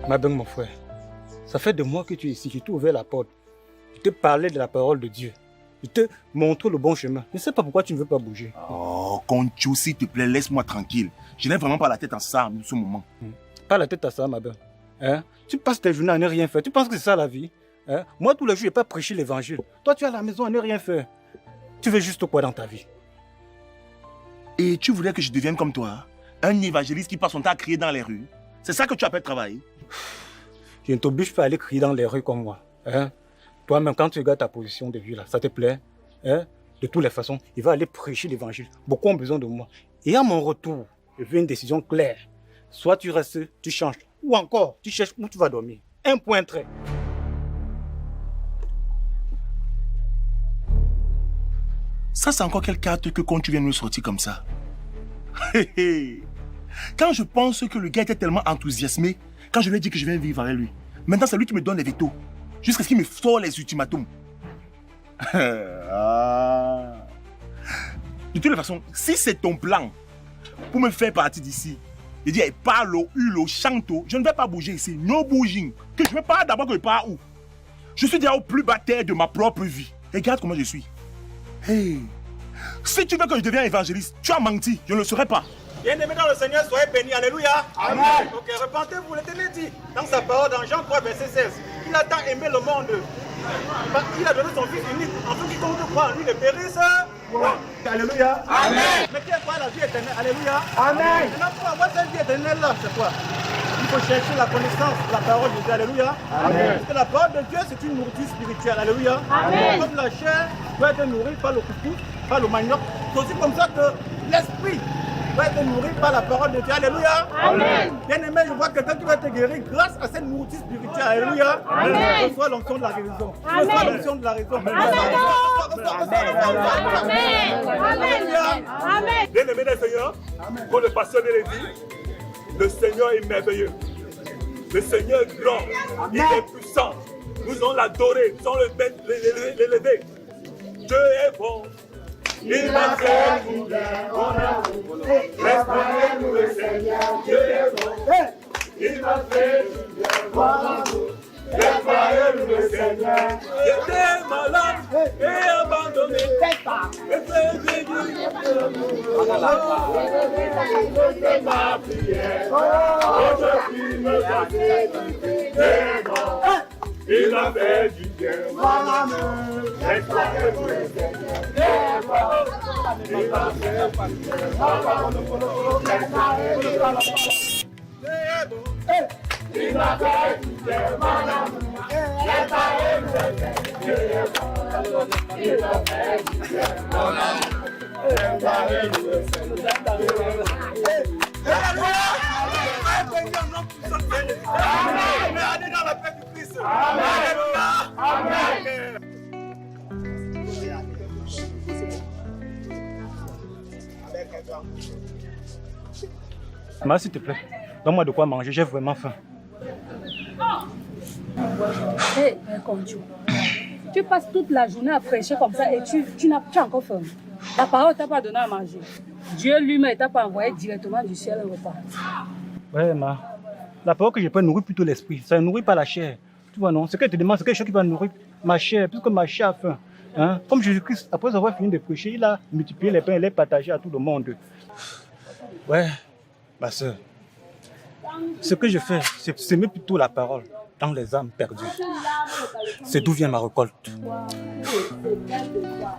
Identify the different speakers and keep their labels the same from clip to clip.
Speaker 1: Ma belle, mon frère, ça fait 2 mois que tu es ici, je t'ai ouvert la porte. Je te parlais de la parole de Dieu. Je te montre le bon chemin. Je ne sais pas pourquoi tu ne veux pas bouger.
Speaker 2: Oh, Concho, s'il te plaît, laisse-moi tranquille. Je n'ai vraiment pas la tête à ça en ce moment.
Speaker 1: Pas la tête à ça, ma belle. Hein? Tu passes tes journées à ne rien faire. Tu penses que c'est ça la vie? Hein? Moi, tous les jours, je n'ai pas prêché l'évangile. Toi, tu es à la maison à ne rien faire. Tu veux juste quoi dans ta vie?
Speaker 2: Et tu voudrais que je devienne comme toi, un évangéliste qui passe son temps à crier dans les rues? C'est ça que tu appelles travailler?
Speaker 1: Je ne t'oblige pas à aller crier dans les rues comme moi. Hein? Toi-même, quand tu regardes ta position de vie là, ça te plaît? Hein? De toutes les façons, il va aller prêcher l'évangile. Beaucoup ont besoin de moi. Et à mon retour, je veux une décision claire. Soit tu restes, tu changes, ou encore, tu cherches où tu vas dormir. Un point trait.
Speaker 2: Ça, c'est encore quelle carte que quand tu viens de me sortir comme ça? Quand je pense que le gars était tellement enthousiasmé, quand je lui ai dit que je viens vivre avec lui, maintenant c'est lui qui me donne les vétos, jusqu'à ce qu'il me sort les ultimatums. Ah. De toutes les façons, si c'est ton plan pour me faire partir d'ici, je dis, parle, hule, chante, je ne vais pas bouger ici, no bouging. Que je ne vais pas d'abord que je pars où? Je suis déjà au plus bas terre de ma propre vie. Regarde comment je suis. Hey. Si tu veux que je devienne évangéliste, tu as menti, je ne le serai pas.
Speaker 1: Bien-aimés dans le Seigneur, soyez bénis. Alléluia.
Speaker 3: Amen.
Speaker 1: Ok, repentez-vous. L'Éternel dit dans sa parole, dans Jean 3, verset 16, il a tant aimé le monde. Il a donné son Fils unique, afin qu'il compte croire en lui ne périsse. Alléluia.
Speaker 3: Amen.
Speaker 1: Mais qui est quoi la vie éternelle? Alléluia.
Speaker 3: Amen.
Speaker 1: Maintenant, pour avoir cette vie éternelle là, c'est quoi? Il faut chercher la connaissance de la parole de Dieu. Alléluia.
Speaker 3: Amen.
Speaker 1: Parce que la parole de Dieu, c'est une nourriture spirituelle. Alléluia.
Speaker 4: Amen.
Speaker 1: Comme la chair doit être nourrie par le coucou, par le manioc, c'est aussi comme ça que l'esprit doit être nourri par la parole de Dieu. Alléluia.
Speaker 4: Amen.
Speaker 1: Bien-aimé, je vois quelqu'un qui va te guérir grâce à cette nourriture spirituelle. Alléluia.
Speaker 4: Amen.
Speaker 1: Reçois l'onction de la guérison.
Speaker 4: Amen.
Speaker 1: Reçois l'onction de la raison.
Speaker 4: Amen.
Speaker 5: Bien-aimé des Seigneurs, comme le pasteur vient de dire, le Seigneur est merveilleux. Le Seigneur est grand, il est puissant. Nous allons l'adorer, nous allons l'élever. Dieu est bon. Il m'a fait du bien, mon amour. Restaurez-nous le Seigneur, Dieu est bon. Il m'a fait du bien, mon amour. Restaurez-nous le Seigneur. J'étais malade et abandonné. Et fait béni. C'est ma prière. Aujourd'hui me donner du bien. Il m'a fait du bien, mon amour. Restaurez-nous le Seigneur. Il m'a fait du bien, mon amour. Restaurez-nous le Seigneur. Il m'a fait du bien, mon amour. Restaurez-nous le Seigneur. Il m'a fait du bien, mon amour. Restaurez-nous le Seigneur. Amen. Allez dans la paix du Christ. Amen. Amen.
Speaker 1: Maman, s'il te plaît, donne-moi de quoi manger, j'ai vraiment faim.
Speaker 4: Hé, Concho, tu passes toute la journée à prêcher comme ça et tu n'as pas encore faim. La parole ne t'a pas donné à manger. Dieu lui-même ne t'a pas envoyé directement du ciel un repas.
Speaker 1: Ouais, ma. La parole que je peux nourrir plutôt l'esprit, ça ne nourrit pas la chair. Tu vois, non? Ce que je te demande, c'est quelque chose qui va nourrir ma chair, puisque ma chair a faim. Hein? Comme Jésus-Christ, après avoir fini de prêcher, il a multiplié les pains et les partagé à tout le monde. Ouais, ma soeur. Ce que je fais, c'est semer plutôt la parole dans les âmes perdues. C'est d'où vient ma récolte.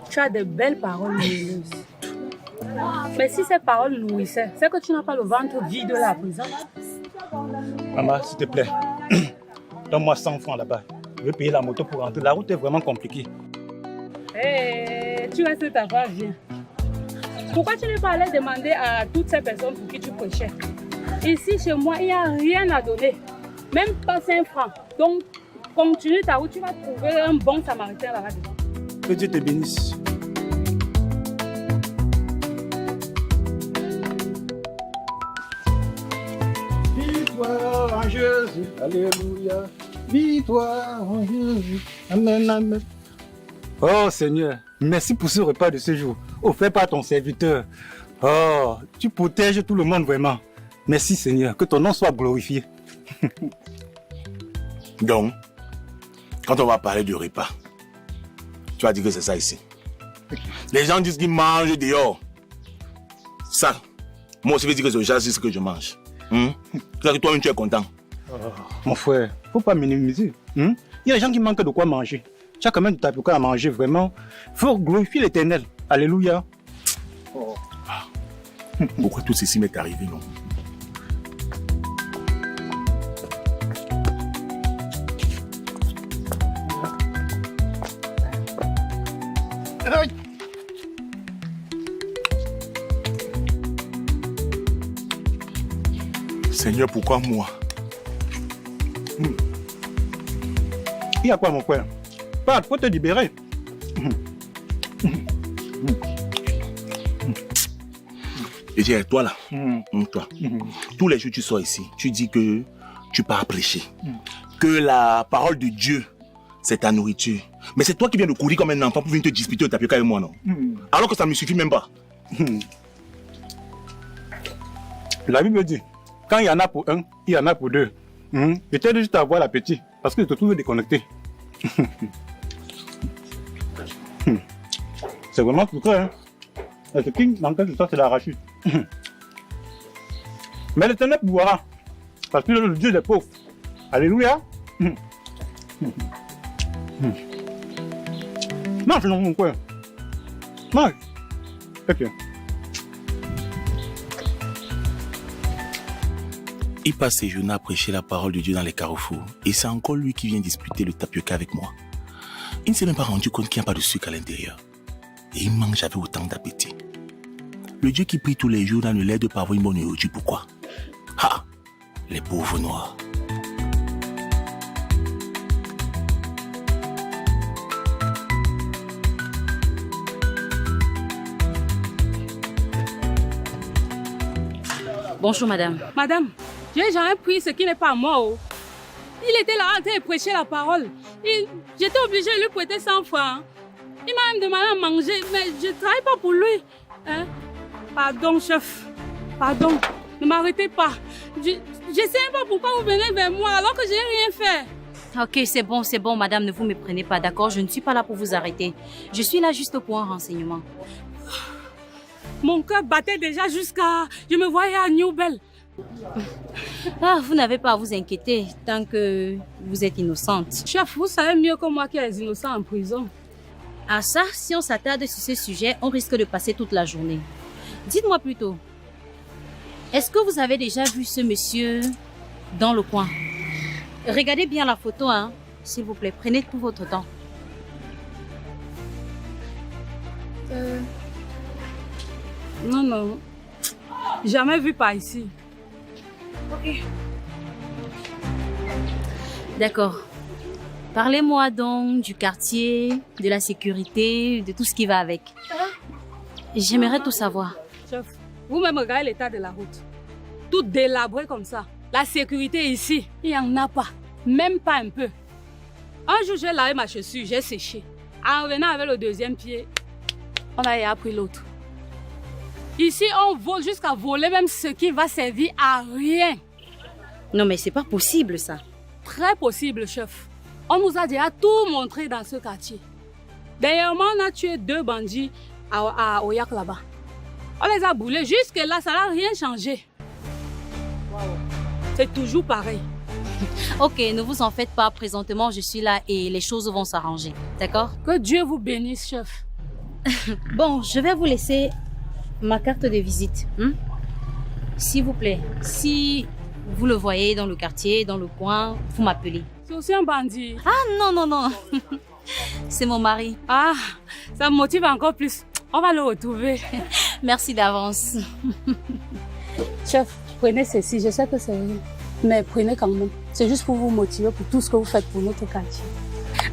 Speaker 4: Tu as de belles paroles lumineuses. Mais si ces paroles nourrissaient, c'est que tu n'as pas le ventre vide là à présent.
Speaker 1: Maman, s'il te plaît, donne-moi 100 francs là-bas. Je vais payer la moto pour rentrer. La route est vraiment compliquée.
Speaker 4: Hey, tu restes ta voix bien. Pourquoi tu n'es pas allé demander à toutes ces personnes pour qui tu prêchais? Ici, chez moi, il n'y a rien à donner. Même pas 5 francs. Donc, continue ta route, tu vas trouver un bon samaritain là-bas devant.
Speaker 1: Que Dieu te bénisse. Jésus. Alléluia. Victoire en Jésus. Amen, amen. Oh Seigneur, merci pour ce repas de ce jour, offert par ton serviteur. Oh, tu protèges tout le monde vraiment. Merci Seigneur, que ton nom soit glorifié.
Speaker 2: Donc, quand on va parler du repas, tu vas dire que c'est ça ici. Les gens disent qu'ils mangent dehors. Ça, moi aussi je veux dire que c'est ce que je mange. C'est que toi-même tu es content.
Speaker 1: Mon frère, faut pas minimiser. Il y a des gens qui manquent de quoi manger. Tu as quand même du tapioca à manger, vraiment. Faut glorifier l'Éternel. Alléluia.
Speaker 2: Pourquoi tout ceci m'est arrivé, non? Seigneur, pourquoi moi?
Speaker 1: Il y a quoi, mon frère? Pas, faut te libérer.
Speaker 2: Et tiens, toi là, toi, tous les jours tu sors ici, tu dis que tu pars prêcher, que la parole de Dieu, c'est ta nourriture. Mais c'est toi qui viens de courir comme un enfant pour venir te disputer au tapioca avec moi, non? Alors que ça ne me suffit même pas.
Speaker 1: La Bible dit, quand il y en a pour un, il y en a pour deux. Peut-être juste avoir l'appétit, parce que je te trouve déconnecté. C'est vraiment tout ça, hein. Ce qui manque de ça, c'est l'arachide. Mais l'Éternel pourra, parce que le Dieu des pauvres. Alléluia. Mange, non, mon frère. Mange. Ok.
Speaker 2: Il passe ses journées à prêcher la parole de Dieu dans les carrefours. Et c'est encore lui qui vient disputer le tapioca avec moi. Il ne s'est même pas rendu compte qu'il n'y a pas de sucre à l'intérieur. Et il mange avec autant d'appétit. Le Dieu qui prie tous les jours ne l'aide pas à avoir une bonne nourriture. Pourquoi? Ah, les pauvres noirs.
Speaker 3: Bonjour madame.
Speaker 4: Madame, je n'ai jamais pris ce qui n'est pas à moi. Oh. Il était là en train de prêcher la parole. J'étais obligée de lui prêter 100 francs. Il m'a même demandé à manger, mais je ne travaille pas pour lui. Hein? Pardon, chef. Pardon. Ne m'arrêtez pas. Je ne sais même pas pourquoi vous venez vers moi alors que je n'ai rien fait.
Speaker 3: Ok, c'est bon, madame, ne vous méprenez pas, d'accord? Je ne suis pas là pour vous arrêter. Je suis là juste pour un renseignement.
Speaker 4: Mon cœur battait déjà jusqu'à... Je me voyais à Newbell.
Speaker 3: Ah, vous n'avez pas à vous inquiéter tant que vous êtes innocente.
Speaker 4: Chef, vous savez mieux que moi qu'il y a des innocents en prison.
Speaker 3: Ah ça, si on s'attarde sur ce sujet, on risque de passer toute la journée. Dites-moi plutôt, est-ce que vous avez déjà vu ce monsieur dans le coin? Regardez bien la photo, hein, s'il vous plaît. Prenez tout votre temps.
Speaker 4: Non. Jamais vu par ici.
Speaker 3: Ok. D'accord. Parlez-moi donc du quartier, de la sécurité, de tout ce qui va avec. J'aimerais tout savoir.
Speaker 4: Chef, vous-même regardez l'état de la route. Tout délabré comme ça. La sécurité ici, il n'y en a pas. Même pas un peu. Un jour, j'ai lavé ma chaussure, j'ai séché. En revenant avec le deuxième pied, on a pris l'autre. Ici, on vole jusqu'à voler même ce qui va servir à rien.
Speaker 3: Non, mais c'est pas possible, ça.
Speaker 4: Très possible, chef. On nous a déjà tout montré dans ce quartier. Dernièrement, on a tué 2 bandits à Oyak là-bas. On les a brûlés. Jusque-là, ça n'a rien changé. Wow. C'est toujours pareil.
Speaker 3: Ok, ne vous en faites pas. Présentement, je suis là et les choses vont s'arranger. D'accord?
Speaker 4: Que Dieu vous bénisse, chef.
Speaker 3: Bon, je vais vous laisser ma carte de visite. S'il vous plaît, si vous le voyez dans le quartier, dans le coin, vous m'appelez.
Speaker 4: C'est aussi un bandit.
Speaker 3: Ah non. C'est mon mari.
Speaker 4: Ah, ça me motive encore plus. On va le retrouver.
Speaker 3: Merci d'avance.
Speaker 4: Chef, prenez ceci. Je sais que c'est rien. Mais prenez quand même. C'est juste pour vous motiver pour tout ce que vous faites pour notre quartier.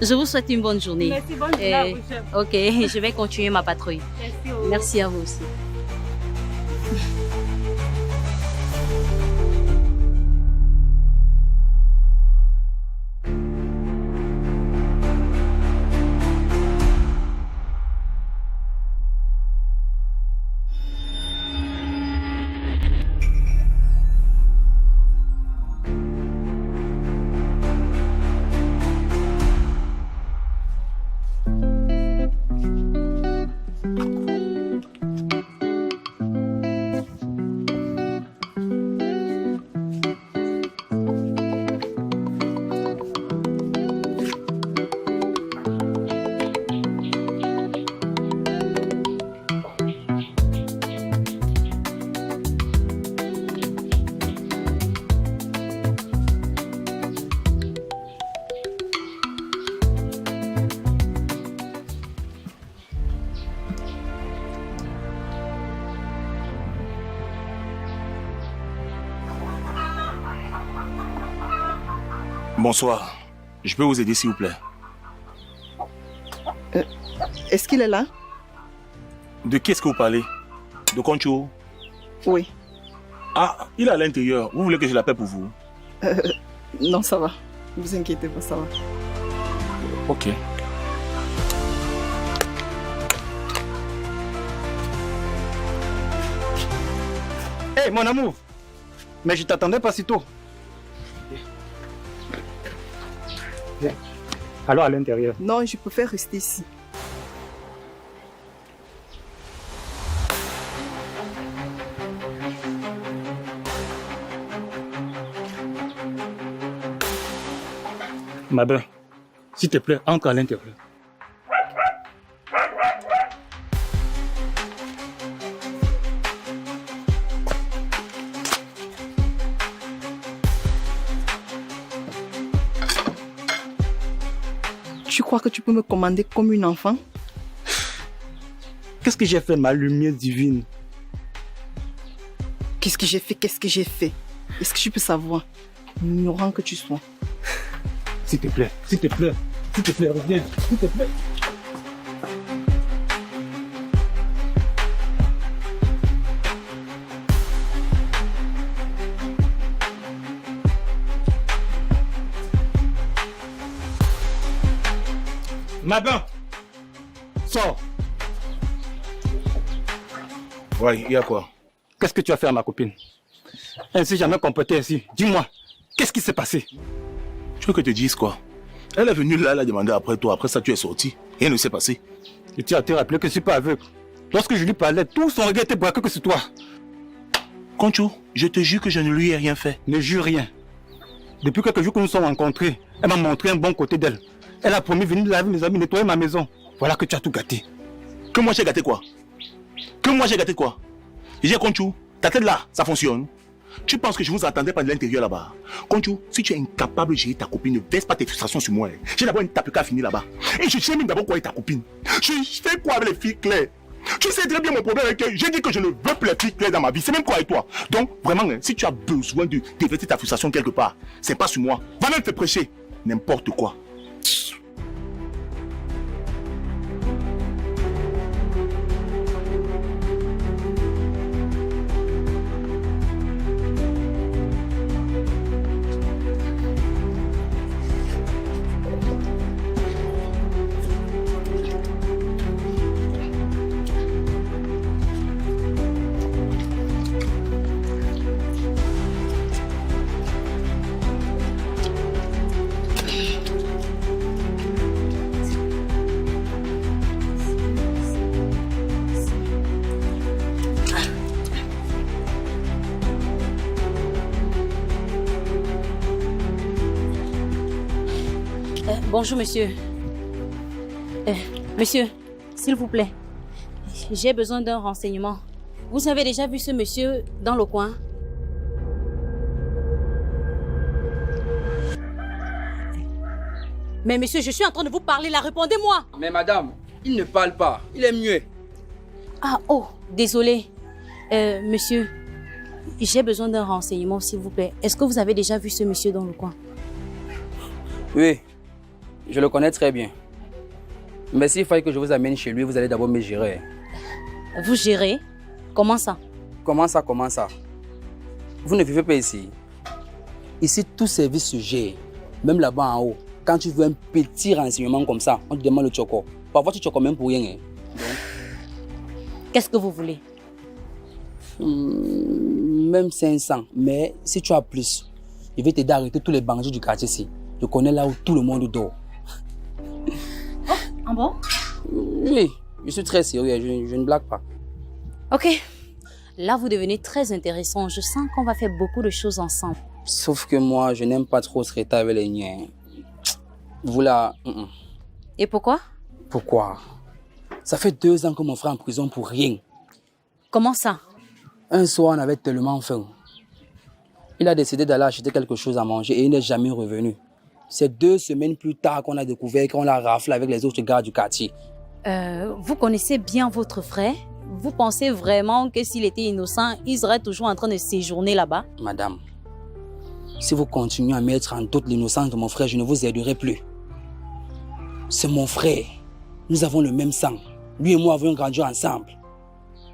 Speaker 3: Je vous souhaite une bonne journée.
Speaker 4: Merci, bonne journée à vous, chef.
Speaker 3: Ok, je vais continuer ma patrouille. Merci à vous aussi.
Speaker 2: Bonsoir. Je peux vous aider, s'il vous plaît?
Speaker 6: Est-ce qu'il est là?
Speaker 2: De qui est-ce que vous parlez? De Concho?
Speaker 6: Oui.
Speaker 2: Ah, il est à l'intérieur. Vous voulez que je l'appelle pour vous?
Speaker 6: Non, ça va. Ne vous inquiétez pas, ça va.
Speaker 2: Ok.
Speaker 1: Hé, mon amour. Mais je t'attendais pas si tôt. Viens. Alors à l'intérieur.
Speaker 6: Non, je préfère rester ici.
Speaker 1: Ma belle, s'il te plaît, entre à l'intérieur.
Speaker 6: Tu crois que tu peux me commander comme une enfant?
Speaker 1: Qu'est-ce que j'ai fait, ma lumière divine?
Speaker 6: Qu'est-ce que j'ai fait? Qu'est-ce que j'ai fait? Est-ce que tu peux savoir? Ignorant que tu sois.
Speaker 1: S'il te plaît, s'il te plaît, s'il te plaît, reviens, s'il te plaît. Madame, sors.
Speaker 2: Ouais, il y a quoi?
Speaker 1: Qu'est-ce que tu as fait à ma copine? Ainsi jamais comporté ainsi. Dis-moi, qu'est-ce qui s'est passé?
Speaker 2: Tu veux que je te dise quoi? Elle est venue là, elle a demandé après toi. Après ça, tu es sorti. Rien ne s'est passé.
Speaker 1: Et tu as te rappelé que je ne suis pas aveugle. Lorsque je lui parlais, tout son regard était braqué que sur toi.
Speaker 2: Concho, je te jure que je ne lui ai rien fait.
Speaker 1: Ne jure rien. Depuis quelques jours que nous sommes rencontrés, elle m'a montré un bon côté d'elle. Elle a promis de venir laver mes amis, nettoyer ma maison. Voilà que tu as tout gâté.
Speaker 2: Que moi j'ai gâté quoi? Que moi j'ai gâté quoi? J'ai Concho, ta tête là, ça fonctionne. Tu penses que je vous attendais pas de l'intérieur là-bas? Concho, si tu es incapable de gérer ta copine, ne verse pas tes frustrations sur moi. J'ai d'abord une tape à finir là-bas. Et je sais même d'abord quoi est ta copine. Je fais quoi avec les filles claires? Tu sais très bien mon problème avec elle. J'ai dit que je ne veux plus les filles claires dans ma vie. C'est même quoi avec toi? Donc, vraiment, si tu as besoin de déverser ta frustration quelque part, c'est pas sur moi. Va même te prêcher. N'importe quoi.
Speaker 3: Bonjour, monsieur. Monsieur, s'il vous plaît, j'ai besoin d'un renseignement. Vous avez déjà vu ce monsieur dans le coin? Mais monsieur, je suis en train de vous parler là, répondez-moi.
Speaker 7: Mais madame, il ne parle pas, il est muet.
Speaker 3: Ah, oh, désolé. Monsieur, j'ai besoin d'un renseignement, s'il vous plaît. Est-ce que vous avez déjà vu ce monsieur dans le coin?
Speaker 7: Oui, je le connais très bien. Mais s'il fallait que je vous amène chez lui, vous allez d'abord me gérer.
Speaker 3: Vous gérez? Comment ça?
Speaker 7: Comment ça? Vous ne vivez pas ici. Ici, tout service se gère. Même là-bas en haut. Quand tu veux un petit renseignement comme ça, on te demande le choco. Parfois, tu choco même pour rien.
Speaker 3: Qu'est-ce que vous voulez?
Speaker 7: Même 500. Mais si tu as plus, je vais t'aider à arrêter tous les bandits du quartier ici. Je connais là où tout le monde dort.
Speaker 3: Oh, en bon?
Speaker 7: Oui, je suis très sérieux, je ne blague pas.
Speaker 3: Ok. Là, vous devenez très intéressant. Je sens qu'on va faire beaucoup de choses ensemble.
Speaker 7: Sauf que moi, je n'aime pas trop traiter avec les niens. Vous là...
Speaker 3: Et pourquoi?
Speaker 7: Pourquoi? Ça fait 2 ans que mon frère est en prison pour rien.
Speaker 3: Comment ça?
Speaker 7: Un soir, on avait tellement faim. Il a décidé d'aller acheter quelque chose à manger et il n'est jamais revenu. C'est 2 semaines plus tard qu'on a découvert qu'on l'a raflé avec les autres gars du quartier.
Speaker 3: Vous connaissez bien votre frère? Vous pensez vraiment que s'il était innocent, il serait toujours en train de séjourner là-bas?
Speaker 7: Madame, Si vous continuez à mettre en doute l'innocence de mon frère, je ne vous aiderai plus. C'est mon frère. Nous avons le même sang. Lui et moi avons grandi ensemble.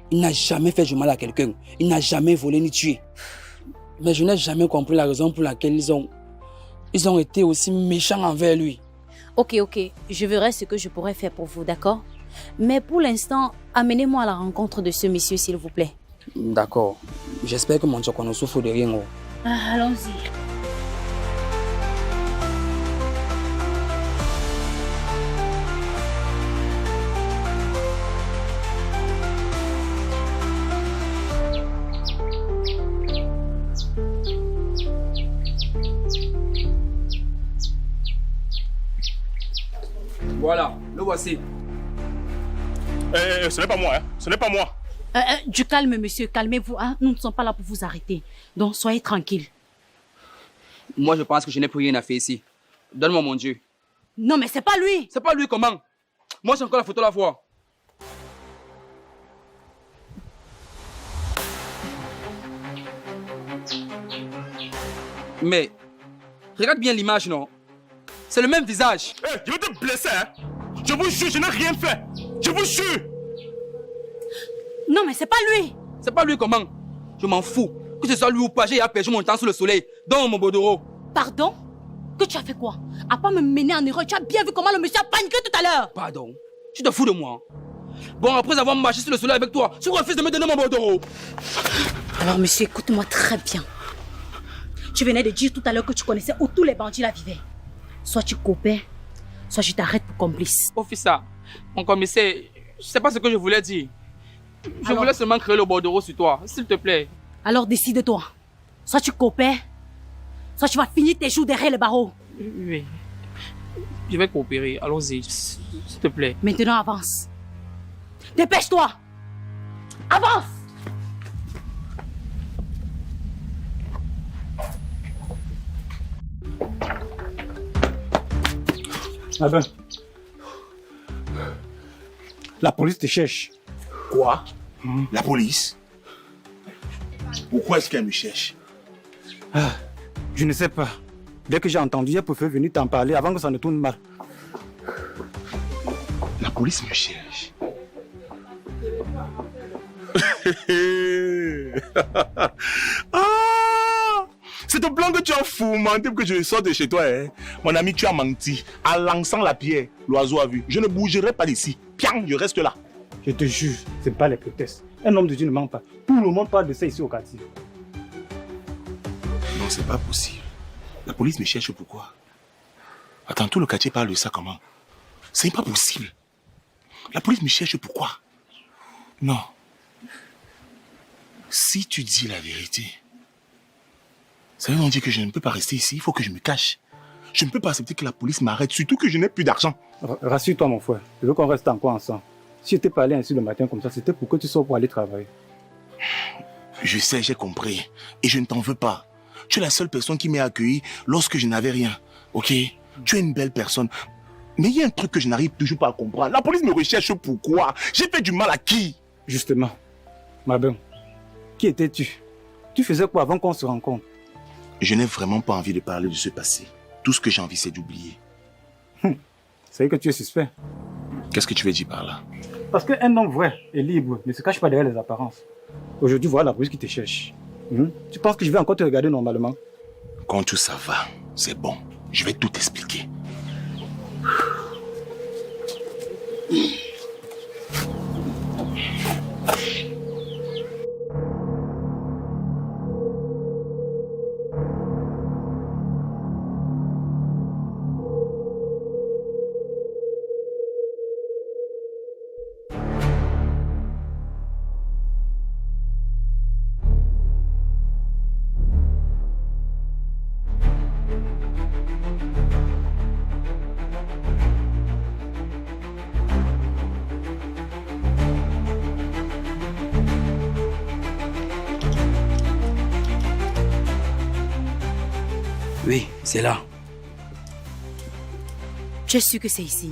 Speaker 7: Il n'a jamais fait du mal à quelqu'un. Il n'a jamais volé ni tué. Mais je n'ai jamais compris la raison pour laquelle ils ont été aussi méchants envers lui.
Speaker 3: Ok, je verrai ce que je pourrais faire pour vous, d'accord? Mais pour l'instant, amenez-moi à la rencontre de ce monsieur, s'il vous plaît.
Speaker 7: D'accord. J'espère que mon Tchoko ne souffre de rien.
Speaker 3: Ah, allons-y.
Speaker 7: Voilà, le voici.
Speaker 2: Ce n'est pas moi, hein. Ce n'est pas moi.
Speaker 3: Du calme, monsieur, calmez-vous. Hein? Nous ne sommes pas là pour vous arrêter. Donc, soyez tranquille.
Speaker 7: Moi, je pense que je n'ai plus rien à faire ici. Donne-moi mon Dieu.
Speaker 3: Non, mais c'est pas lui.
Speaker 7: C'est pas lui, comment? Moi, j'ai encore la photo à la fois. Mais, regarde bien l'image, non? C'est le même visage.
Speaker 2: Je vais te blesser, hein. Je vous jure, je n'ai rien fait. Je vous jure.
Speaker 3: Non, mais c'est pas lui.
Speaker 7: C'est pas lui, comment? Je m'en fous. Que ce soit lui ou pas, j'ai perdu mon temps sous le soleil. Dans mon bordereau.
Speaker 3: Pardon? Que tu as fait quoi? À pas me mener en erreur, tu as bien vu comment le monsieur a paniqué tout à l'heure.
Speaker 7: Pardon? Tu te fous de moi? Bon, après avoir marché sur le soleil avec toi, tu refuses de me donner mon bordereau.
Speaker 3: Alors, monsieur, écoute-moi très bien. Tu venais de dire tout à l'heure que tu connaissais où tous les bandits là vivaient. Soit tu coopères, soit je t'arrête pour complice.
Speaker 7: Officer, mon commissaire, je sais pas ce que je voulais dire. Je voulais seulement créer le bordereau sur toi, s'il te plaît.
Speaker 3: Alors décide-toi. Soit tu coopères, soit tu vas finir tes jours derrière le barreau.
Speaker 7: Oui. Je vais coopérer, allons-y, s'il te plaît.
Speaker 3: Maintenant avance. Dépêche-toi. Avance.
Speaker 1: Ah ben. La police te cherche.
Speaker 2: Quoi? La police? Pourquoi est-ce qu'elle me cherche?
Speaker 1: Je ne sais pas. Dès que j'ai entendu, j'ai préféré venir t'en parler avant que ça ne tourne mal.
Speaker 2: La police me cherche. C'est ton plan que tu as fomenté pour que je sorte de chez toi. Hein? Mon ami, tu as menti. En lançant la pierre, l'oiseau a vu. Je ne bougerai pas d'ici. Piang, je reste là.
Speaker 1: Je te jure, ce n'est pas les prétextes. Un homme de Dieu ne ment pas. Tout le monde parle de ça ici au quartier.
Speaker 2: Non, c'est pas possible. La police me cherche pourquoi? Attends, tout le quartier parle de ça comment? C'est pas possible. La police me cherche pourquoi? Non. Si tu dis la vérité, ça veut dire que je ne peux pas rester ici. Il faut que je me cache. Je ne peux pas accepter que la police m'arrête, surtout que je n'ai plus d'argent.
Speaker 1: Rassure-toi, mon frère. Je veux qu'on reste encore ensemble. Si je t'ai parlé ainsi le matin comme ça, c'était pour que tu sors pour aller travailler.
Speaker 2: Je sais, j'ai compris. Et je ne t'en veux pas. Tu es la seule personne qui m'a accueilli lorsque je n'avais rien. Ok? Tu es une belle personne. Mais il y a un truc que je n'arrive toujours pas à comprendre. La police me recherche pourquoi? J'ai fait du mal à qui?
Speaker 1: Justement. Ma belle, qui étais-tu? Tu faisais quoi avant qu'on se rencontre?
Speaker 2: Je n'ai vraiment pas envie de parler de ce passé. Tout ce que j'ai envie, c'est d'oublier.
Speaker 1: C'est que tu es suspect.
Speaker 2: Qu'est-ce que tu veux dire par là?
Speaker 1: Parce qu'un homme vrai et libre ne se cache pas derrière les apparences. Aujourd'hui, voilà la police qui te cherche. Tu penses que je vais encore te regarder normalement?
Speaker 2: Quand tout ça va, c'est bon. Je vais tout expliquer.
Speaker 7: Oui, c'est là.
Speaker 3: Tu es sûr que c'est ici?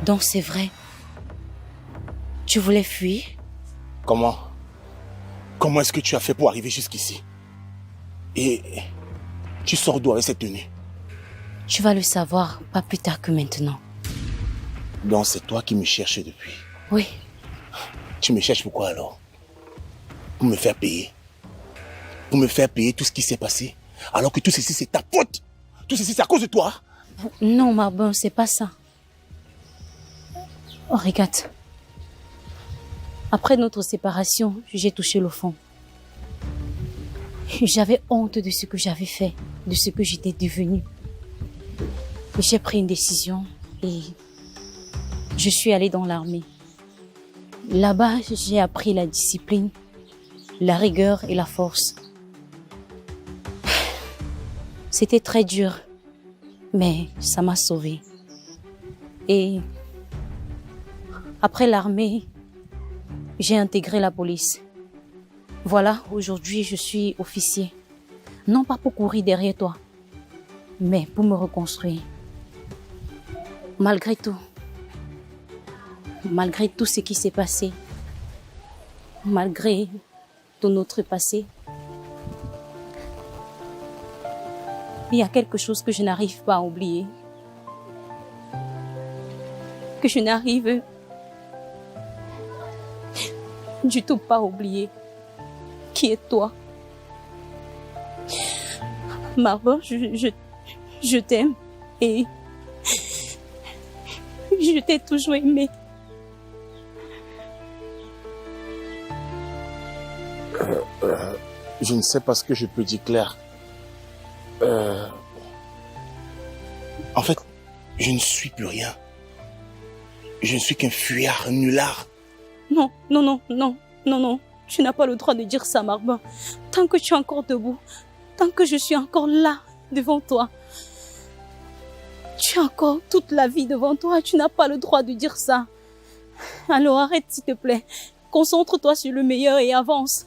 Speaker 3: Donc c'est vrai. Tu voulais fuir?
Speaker 2: Comment est-ce que tu as fait pour arriver jusqu'ici? Et tu sors d'où avec cette tenue?
Speaker 3: Tu vas le savoir pas plus tard que maintenant.
Speaker 2: Donc c'est toi qui me cherches depuis.
Speaker 3: Oui.
Speaker 2: Tu me cherches pourquoi alors? Pour me faire payer. Pour me faire payer tout ce qui s'est passé. Alors que tout ceci c'est ta faute. Tout ceci c'est à cause de toi.
Speaker 3: Non, Marbin, c'est pas ça. Oh, regarde. Après notre séparation, j'ai touché le fond. J'avais honte de ce que j'avais fait, de ce que j'étais devenue. J'ai pris une décision et je suis allée dans l'armée. Là-bas, j'ai appris la discipline, la rigueur et la force. C'était très dur, mais ça m'a sauvée. Et après l'armée, j'ai intégré la police. Voilà, aujourd'hui, je suis officier. Non pas pour courir derrière toi, mais pour me reconstruire. Malgré tout ce qui s'est passé, malgré tout notre passé, il y a quelque chose que je n'arrive pas à oublier. Que je n'arrive du tout pas à oublier. Qui est toi? Marbin, je t'aime et je t'ai toujours aimé.
Speaker 2: Je ne sais pas ce que je peux dire, Claire. En fait, je ne suis plus rien. Je ne suis qu'un fuyard, un nulard.
Speaker 3: Non. Tu n'as pas le droit de dire ça, Marbin. Tant que tu es encore debout, tant que je suis encore là, devant toi, tu as encore toute la vie devant toi. Tu n'as pas le droit de dire ça. Alors arrête, s'il te plaît. Concentre-toi sur le meilleur et avance.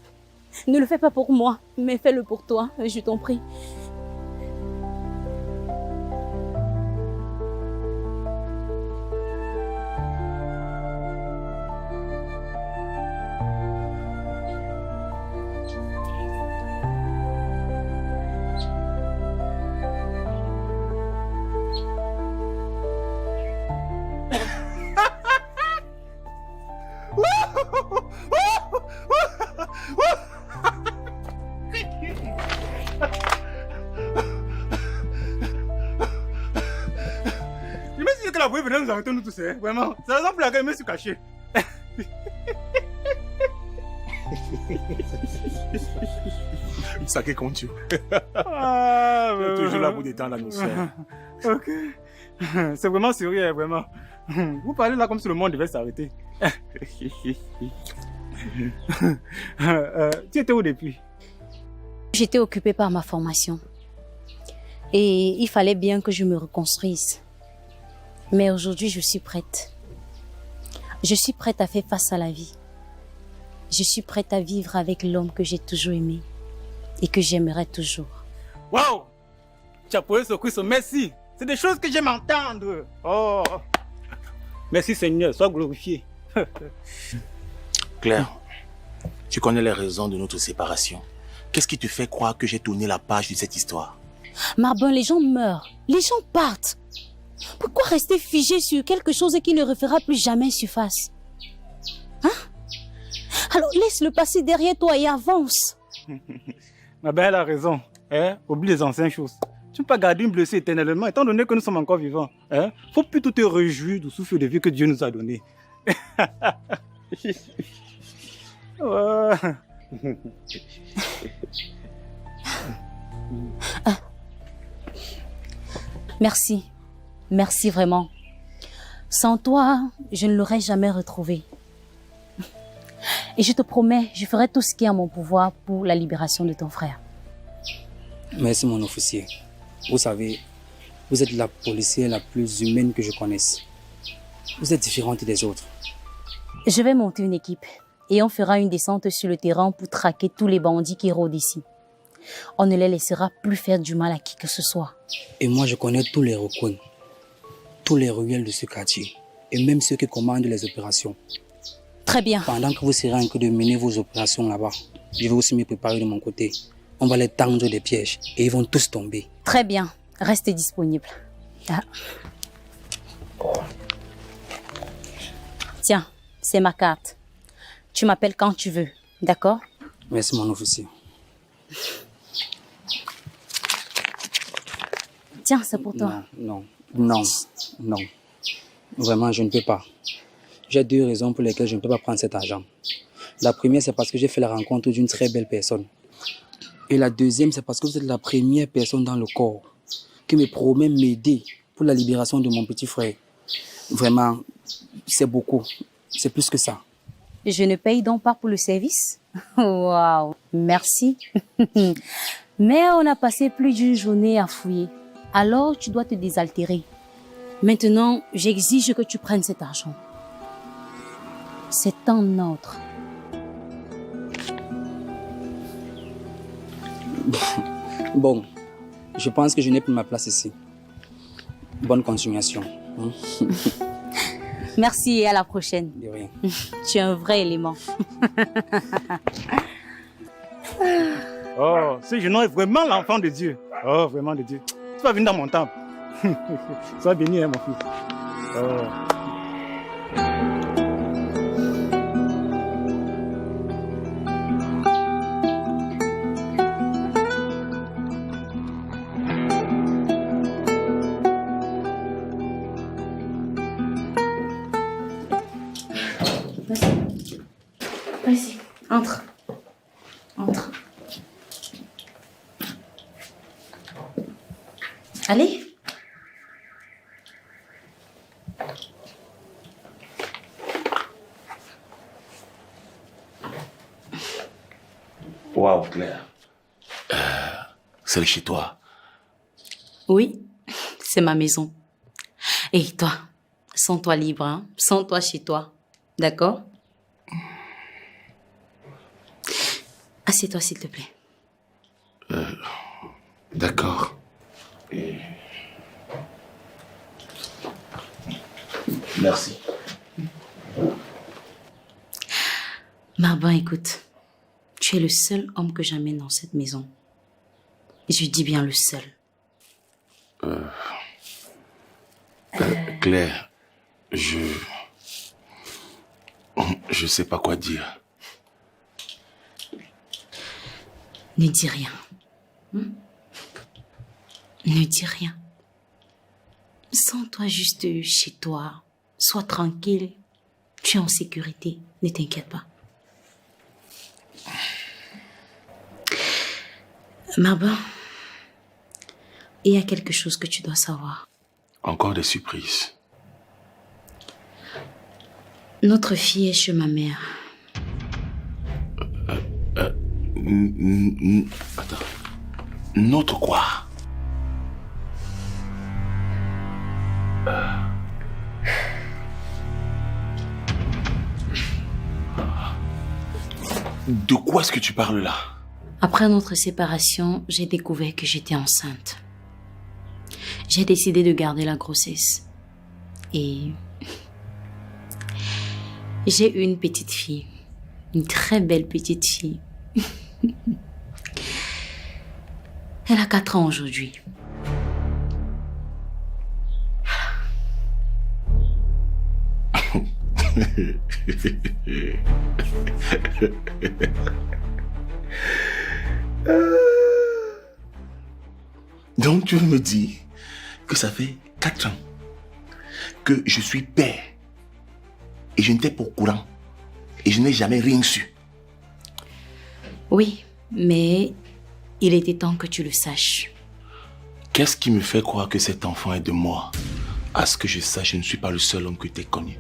Speaker 3: Ne le fais pas pour moi, mais fais-le pour toi, je t'en prie.
Speaker 1: Je me suis dit que la bouée venait nous arrêter nous tous, hein, vraiment. C'est la raison pour laquelle je me suis caché.
Speaker 2: Sacré con Dieu.
Speaker 1: Ah,
Speaker 2: Toujours là pour détendre l'atmosphère.
Speaker 1: Ok. C'est vraiment sérieux, vraiment. Vous parlez là comme si le monde devait s'arrêter. Tu étais où depuis?
Speaker 3: J'étais occupée par ma formation. Et il fallait bien que je me reconstruise. Mais aujourd'hui, je suis prête. Je suis prête à faire face à la vie. Je suis prête à vivre avec l'homme que j'ai toujours aimé et que j'aimerai toujours.
Speaker 1: Waouh! Tu as posé ce Christ, merci. C'est des choses que j'aime entendre. Oh! Merci Seigneur, sois glorifié.
Speaker 2: Claire, tu connais les raisons de notre séparation. Qu'est-ce qui te fait croire que j'ai tourné la page de cette histoire?
Speaker 3: Marbin, les gens meurent, les gens partent. Pourquoi rester figé sur quelque chose qui ne refera plus jamais surface? Hein? Alors laisse le passé derrière toi et avance.
Speaker 1: Ma belle a raison. Hein? Oublie les anciennes choses. Tu ne peux pas garder une blessure éternellement, étant donné que nous sommes encore vivants. Hein? Faut plutôt te réjouir du souffle de vie que Dieu nous a donné. Ouais.
Speaker 3: Merci. Merci vraiment. Sans toi, je ne l'aurais jamais retrouvé. Et je te promets, je ferai tout ce qui est à mon pouvoir pour la libération de ton frère.
Speaker 7: Merci mon officier. Vous savez, vous êtes la policière la plus humaine que je connaisse. Vous êtes différente des autres.
Speaker 3: Je vais monter une équipe et on fera une descente sur le terrain pour traquer tous les bandits qui rôdent ici. On ne les laissera plus faire du mal à qui que ce soit.
Speaker 7: Et moi, je connais tous les recoins, tous les ruelles de ce quartier. et même ceux qui commandent les opérations.
Speaker 3: Très bien.
Speaker 7: Pendant que vous serez en train de mener vos opérations là-bas, je vais aussi me préparer de mon côté. On va les tendre des pièges et ils vont tous tomber.
Speaker 3: Très bien. Restez disponible. Ah. Tiens, c'est ma carte. Tu m'appelles quand tu veux, d'accord?
Speaker 7: Merci mon officier.
Speaker 3: Tiens, c'est pour toi.
Speaker 7: Non. Vraiment, je ne peux pas. J'ai 2 raisons pour lesquelles je ne peux pas prendre cet argent. La première, c'est parce que j'ai fait la rencontre d'une très belle personne. Et la deuxième, c'est parce que vous êtes la première personne dans le corps qui me promet m'aider pour la libération de mon petit frère. Vraiment, c'est beaucoup. C'est plus que ça.
Speaker 3: Je ne paye donc pas pour le service? Waouh, merci. Mais on a passé plus d'une journée à fouiller. Alors tu dois te désaltérer. Maintenant, j'exige que tu prennes cet argent. C'est un ordre.
Speaker 7: Bon, je pense que je n'ai plus ma place ici. Bonne continuation.
Speaker 3: Merci et à la prochaine.
Speaker 7: De rien.
Speaker 3: Tu es un vrai élément.
Speaker 1: Oh, ce jeune homme est vraiment l'enfant de Dieu. Oh, vraiment de Dieu. Tu vas venir dans mon temple. Sois béni, hein, mon fils. Oh.
Speaker 3: Vas-y, entre. Entre. Allez.
Speaker 2: Waouh, Claire. C'est chez toi.
Speaker 3: Oui, c'est ma maison. Et toi, sens-toi libre, hein? Sens-toi chez toi. D'accord? Assieds-toi, s'il te plaît.
Speaker 2: D'accord. Merci.
Speaker 3: Marban, écoute. Tu es le seul homme que j'amène dans cette maison. Et je dis bien le seul.
Speaker 2: Claire, je sais pas quoi dire.
Speaker 3: Ne dis rien. Ne dis rien. Sens-toi juste chez toi. Sois tranquille. Tu es en sécurité. Ne t'inquiète pas. Marban, il y a quelque chose que tu dois savoir.
Speaker 2: Encore des surprises.
Speaker 3: Notre fille est chez ma mère.
Speaker 2: Attends. Notre quoi? De quoi est-ce que tu parles là?
Speaker 3: Après notre séparation, j'ai découvert que j'étais enceinte. J'ai décidé de garder la grossesse. Et j'ai eu une petite fille. Une très belle petite fille. Elle a 4 ans aujourd'hui.
Speaker 2: Donc tu me dis que ça fait 4 ans que je suis père et je n'étais pas au courant et je n'ai jamais rien su.
Speaker 3: Oui, mais il était temps que tu le saches.
Speaker 2: Qu'est-ce qui me fait croire que cet enfant est de moi? À ce que je sache, je ne suis pas le seul homme que tu aies connu.